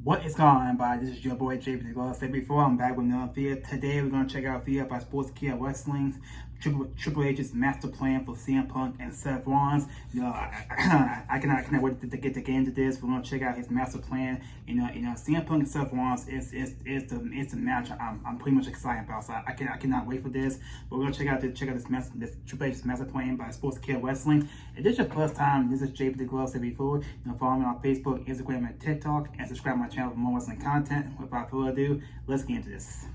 What is going on, everybody? This is your boy JP. Like I said before, I'm back with another video. Today we're going to check out a video by SportsKeeda Wrestling's Triple H's master plan for CM Punk and Seth Rollins. I cannot wait to get into this. We're going to check out his master plan. CM Punk and Seth Rollins is the match I'm pretty much excited about. So I cannot wait for this. But we're going to check out this Triple H's master plan by SportsKeeda Wrestling. If this is your first time, this is JP the Glove. Said before, follow me on Facebook, Instagram, and TikTok, and subscribe to my channel for more wrestling content. Without further ado, let's get into this.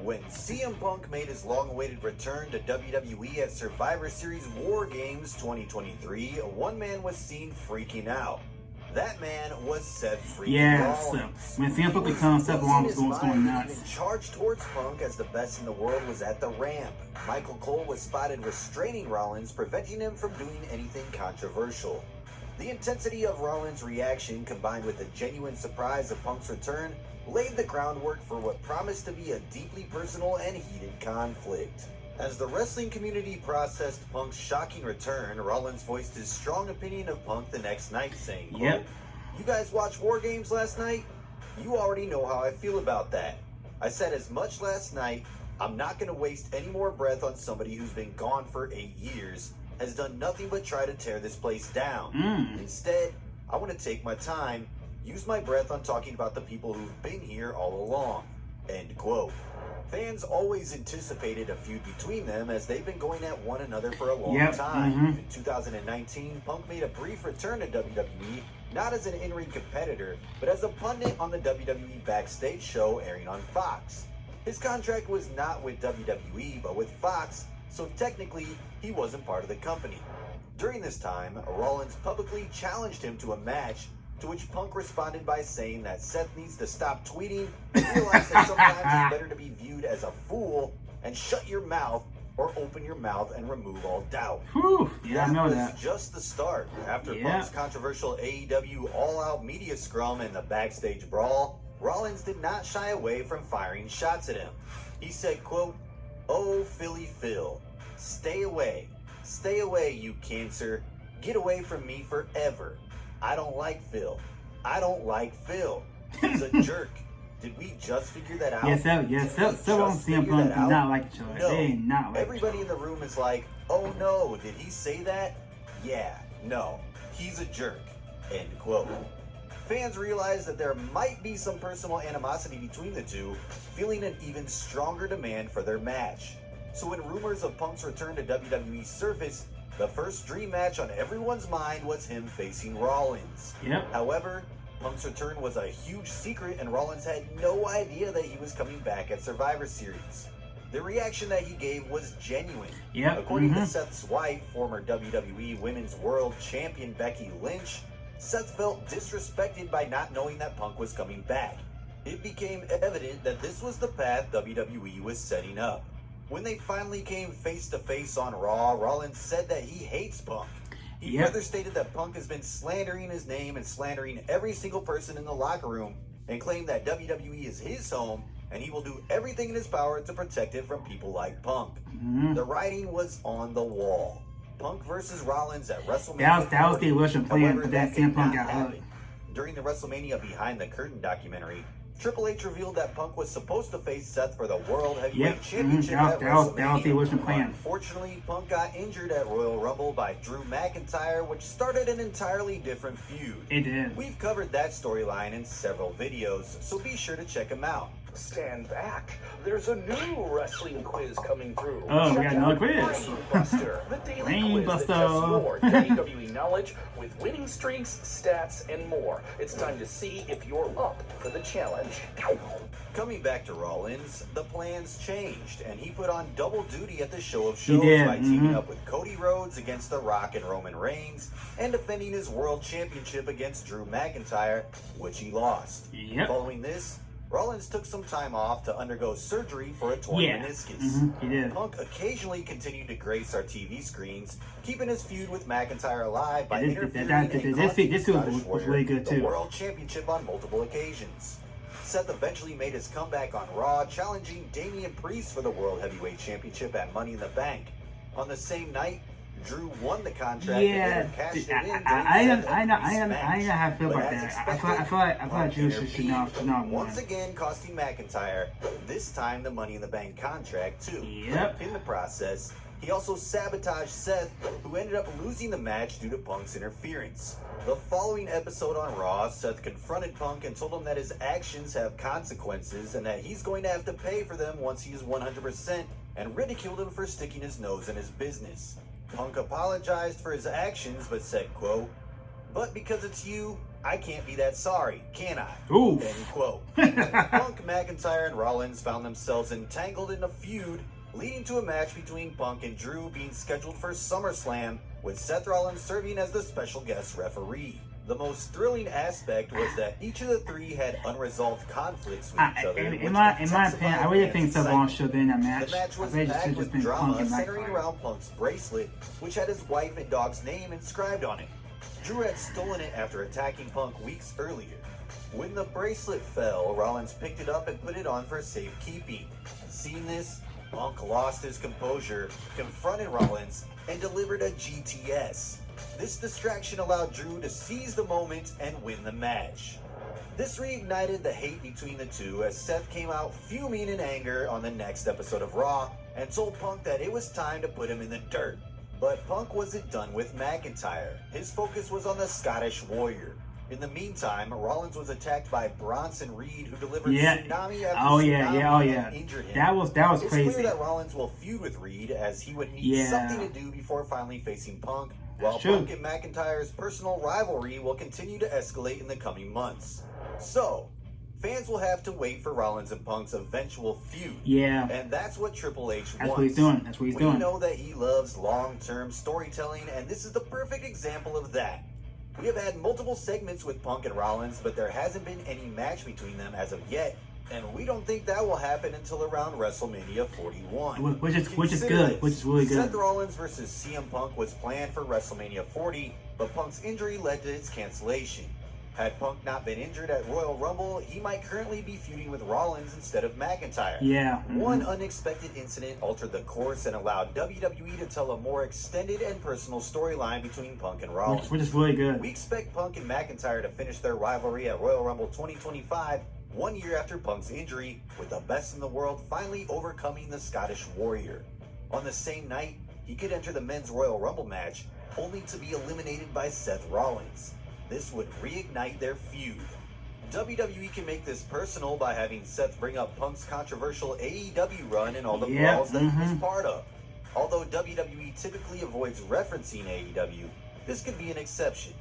When CM Punk made his long-awaited return to WWE at Survivor Series War Games 2023, one man was seen freaking out. That man was Seth Rollins. When CM Punk becomes Seth Rollins was going nuts. Even charged towards Punk as the best in the world was at the ramp. Michael Cole was spotted restraining Rollins, preventing him from doing anything controversial. The intensity of Rollins' reaction, combined with the genuine surprise of Punk's return, laid the groundwork for what promised to be a deeply personal and heated conflict. As the wrestling community processed Punk's shocking return, Rollins voiced his strong opinion of Punk the next night, saying, quote, "You guys watch War Games last night? You already know how I feel about that. I said as much last night. I'm not going to waste any more breath on somebody who's been gone for 8 years, has done nothing but try to tear this place down. Instead, I want to take my time, use my breath on talking about the people who've been here all along." End quote. Fans always anticipated a feud between them as they've been going at one another for a long time. In 2019, Punk made a brief return to WWE, not as an in-ring competitor, but as a pundit on the WWE Backstage show airing on Fox. His contract was not with WWE, but with Fox, so technically, he wasn't part of the company. During this time, Rollins publicly challenged him to a match, to which Punk responded by saying that Seth needs to stop tweeting and realize that sometimes it's better to be viewed as a fool and shut your mouth or open your mouth and remove all doubt. I know that was just the start. After Punk's controversial AEW all-out media scrum and the backstage brawl, Rollins did not shy away from firing shots at him. He said, quote, "Oh, Philly Phil, stay away, you cancer. Get away from me forever. I don't like Phil. I don't like Phil. He's a jerk. Did we just figure that out?" Seth Rollins and CM Punk do not like each other. No. They not like Everybody in the room is like, "Oh no, did he say that? Yeah, no, he's a jerk." End quote. Fans realized that there might be some personal animosity between the two, feeling an even stronger demand for their match. So when rumors of Punk's return to WWE surfaced, the first dream match on everyone's mind was him facing Rollins. However, Punk's return was a huge secret and Rollins had no idea that he was coming back at Survivor Series. The reaction that he gave was genuine. According to Seth's wife, former WWE Women's World Champion Becky Lynch, Seth felt disrespected by not knowing that Punk was coming back. It became evident that this was the path WWE was setting up. When they finally came face to face on Raw, Rollins said that he hates Punk. He further stated that Punk has been slandering his name and slandering every single person in the locker room, and claimed that WWE is his home and he will do everything in his power to protect it from people like Punk. The writing was on the wall. Punk versus Rollins at WrestleMania. That was the original plan, but that CM Punk got hurt. During the WrestleMania Behind the Curtain documentary, Triple H revealed that Punk was supposed to face Seth for the World Heavyweight Championship at WrestleMania. That was the original plan. Unfortunately, Punk got injured at Royal Rumble by Drew McIntyre, which started an entirely different feud. It did. We've covered that storyline in several videos, so be sure to check them out. Stand back. There's a new wrestling quiz coming through. Oh, we got another quiz. Brainbuster, the daily quiz that tests your WWE knowledge with winning streaks, stats, and more. It's time to see if you're up for the challenge. Coming back to Rollins, the plans changed, and he put on double duty at the Show of Shows by teaming up with Cody Rhodes against The Rock and Roman Reigns, and defending his World Championship against Drew McIntyre, which he lost. Following this, Rollins took some time off to undergo surgery for a torn meniscus. He did. Punk occasionally continued to grace our TV screens, keeping his feud with McIntyre alive by interfering this was really good too. The World Championship on multiple occasions. Seth eventually made his comeback on Raw, challenging Damian Priest for the World Heavyweight Championship at Money in the Bank. On the same night, Drew won the contract Yeah, and later cashed it in during I Seth know Rollins' how I feel But about as that. I expected, feel like Punk Drew should not intervened, win. once again costing McIntyre, this time the Money in the Bank contract too. Yep. In the process, he also sabotaged Seth, who ended up losing the match due to Punk's interference. The following episode on Raw, Seth confronted Punk and told him that his actions have consequences and that he's going to have to pay for them once he is 100%, and ridiculed him for sticking his nose in his business. Punk apologized for his actions but said, quote, "But because it's you, I can't be that sorry, can I?" Ooh. End quote. Punk, McIntyre, and Rollins found themselves entangled in a feud, leading to a match between Punk and Drew being scheduled for SummerSlam, with Seth Rollins serving as the special guest referee. The most thrilling aspect was that each of the three had unresolved conflicts with each other. In my opinion, I really think Seth Rollins should have been in that match. The match was I really packed should with just been Punk drama and centering McIntyre. around Punk's bracelet, which had his wife and dog's name inscribed on it. Drew had stolen it after attacking Punk weeks earlier. When the bracelet fell, Rollins picked it up and put it on for safekeeping. Seeing this, Punk lost his composure, confronted Rollins, and delivered a GTS. This distraction allowed Drew to seize the moment and win the match. This reignited the hate between the two as Seth came out fuming in anger on the next episode of Raw and told Punk that it was time to put him in the dirt. But Punk wasn't done with McIntyre. His focus was on the Scottish Warrior. In the meantime, Rollins was attacked by Bronson Reed, who delivered tsunami after tsunami and injured him. That was It's crazy. clear that Rollins will feud with Reed, as he would need something to do before finally facing Punk, while Punk and McIntyre's personal rivalry will continue to escalate in the coming months. So, fans will have to wait for Rollins and Punk's eventual feud. Yeah. And that's what Triple H wants. That's what he's doing. That's what he's doing. We know that he loves long-term storytelling, and this is the perfect example of that. We have had multiple segments with Punk and Rollins, but there hasn't been any match between them as of yet, and we don't think that will happen until around WrestleMania 41. Which is Consider good. this. Which is really good. Seth Rollins versus CM Punk was planned for WrestleMania 40, but Punk's injury led to its cancellation. Had Punk not been injured at Royal Rumble, he might currently be feuding with Rollins instead of McIntyre. Yeah. One unexpected incident altered the course and allowed WWE to tell a more extended and personal storyline between Punk and Rollins. Which is really good. We expect Punk and McIntyre to finish their rivalry at Royal Rumble 2025, 1 year after Punk's injury, with the best in the world finally overcoming the Scottish Warrior. On the same night, he could enter the men's Royal Rumble match, only to be eliminated by Seth Rollins. This would reignite their feud. WWE can make this personal by having Seth bring up Punk's controversial AEW run and all the brawls that he was part of. Although WWE typically avoids referencing AEW, this could be an exception.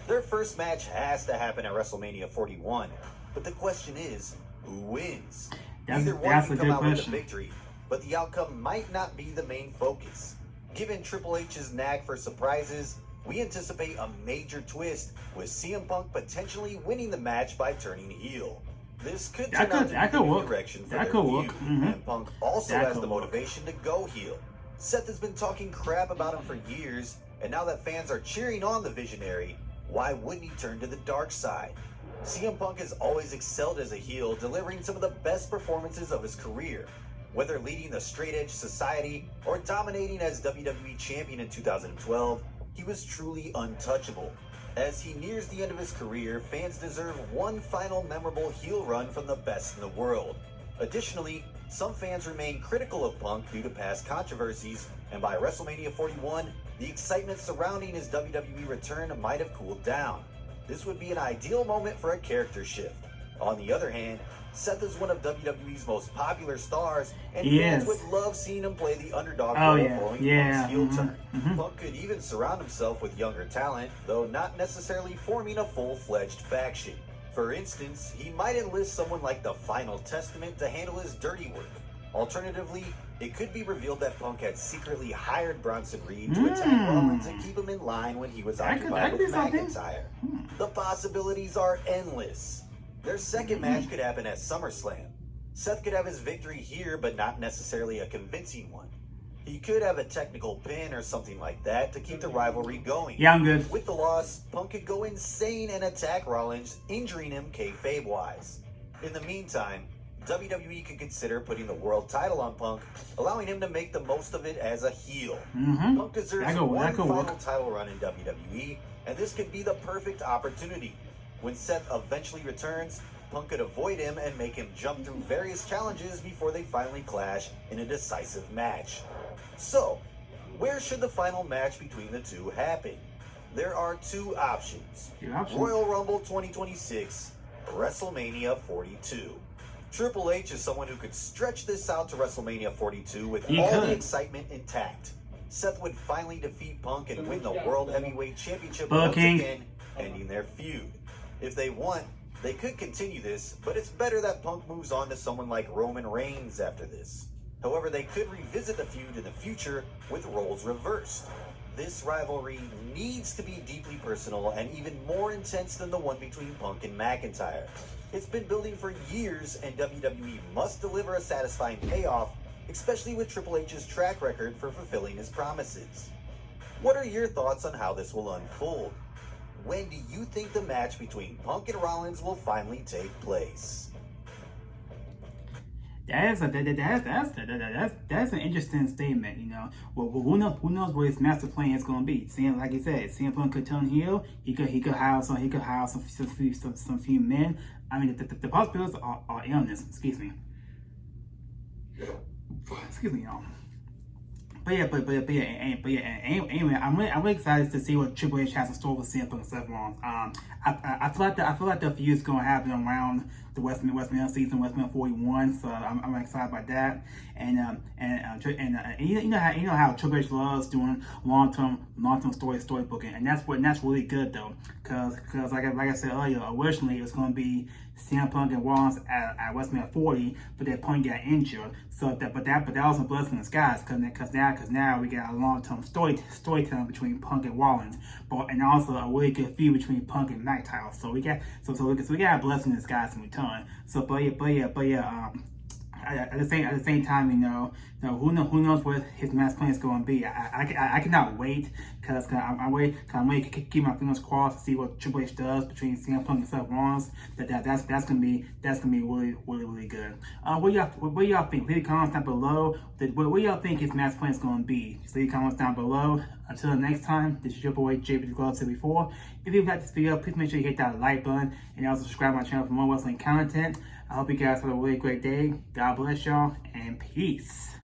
Their first match has to happen at WrestleMania 41, but the question is, who wins? Either one can come out with a victory, but the outcome might not be the main focus. Given Triple H's knack for surprises, we anticipate a major twist, with CM Punk potentially winning the match by turning heel. This could turn out to be the new direction for their feud, and Punk also has the motivation to go heel. Seth has been talking crap about him for years, and now that fans are cheering on the Visionary, why wouldn't he turn to the dark side? CM Punk has always excelled as a heel, delivering some of the best performances of his career. Whether leading the Straight Edge Society or dominating as WWE Champion in 2012, he was truly untouchable. As he nears the end of his career, fans deserve one final memorable heel run from the best in the world. Additionally, some fans remain critical of Punk due to past controversies, and by WrestleMania 41, the excitement surrounding his WWE return might have cooled down. This would be an ideal moment for a character shift. On the other hand, Seth is one of WWE's most popular stars, and fans would love seeing him play the underdog role following Punk's heel turn. Punk could even surround himself with younger talent, though not necessarily forming a full-fledged faction. For instance, he might enlist someone like the Final Testament to handle his dirty work. Alternatively, it could be revealed that Punk had secretly hired Bronson Reed to attack Rollins and keep him in line when he was occupied with McIntyre. The possibilities are endless. Their second match could happen at SummerSlam. Seth could have his victory here, but not necessarily a convincing one. He could have a technical pin or something like that to keep the rivalry going. Yeah, I'm good. With the loss, Punk could go insane and attack Rollins, injuring him kayfabe-wise. In the meantime, WWE could consider putting the world title on Punk, allowing him to make the most of it as a heel. Punk deserves one final title run in WWE, and this could be the perfect opportunity. When Seth eventually returns, Punk could avoid him and make him jump through various challenges before they finally clash in a decisive match. So, where should the final match between the two happen? There are two options. Royal Rumble 2026, WrestleMania 42. Triple H is someone who could stretch this out to WrestleMania 42 with all the excitement intact. Seth would finally defeat Punk and win the World Heavyweight Championship once again, ending their feud. If they want, they could continue this, but it's better that Punk moves on to someone like Roman Reigns after this. However, they could revisit the feud in the future with roles reversed. This rivalry needs to be deeply personal and even more intense than the one between Punk and McIntyre. It's been building for years, and WWE must deliver a satisfying payoff, especially with Triple H's track record for fulfilling his promises. What are your thoughts on how this will unfold? When do you think the match between Punk and Rollins will finally take place? That's an interesting statement, you know. Well, who knows what his master plan is going to be? Like you said, CM Punk could turn heel. He could hire some few men. I mean, the possibilities are endless. Excuse me, y'all. But anyway, I'm really excited to see what Triple H has in store for CM Punk and Seth Rollins. I feel like the feud is going to happen around the WrestleMania season, WrestleMania 41. So I'm excited about that. And you know how Triple H loves doing long-term storybooking, and that's really good though, because like I said earlier, originally it was going to be CM Punk and Rollins at WrestleMania 40, but that Punk got injured. So that was a blessing in disguise, because now we got a long-term storytelling between Punk and Rollins, and also a really good feud between Punk and McIntyre. So we got a blessing in disguise in return. So at the same time, who knows what his master plan is going to be. I cannot wait, because I'm waiting to keep my fingers crossed to see what Triple H does between CM Punk and Seth Rollins. That's gonna be really good. What y'all think? Leave comments down below. What y'all think his master plan is going to be? Just leave comments down below. Until next time, this is your boy JP, like I said before. If you liked this video, please make sure you hit that like button and also subscribe to my channel for more wrestling content. I hope you guys have a really great day. God bless y'all, and peace.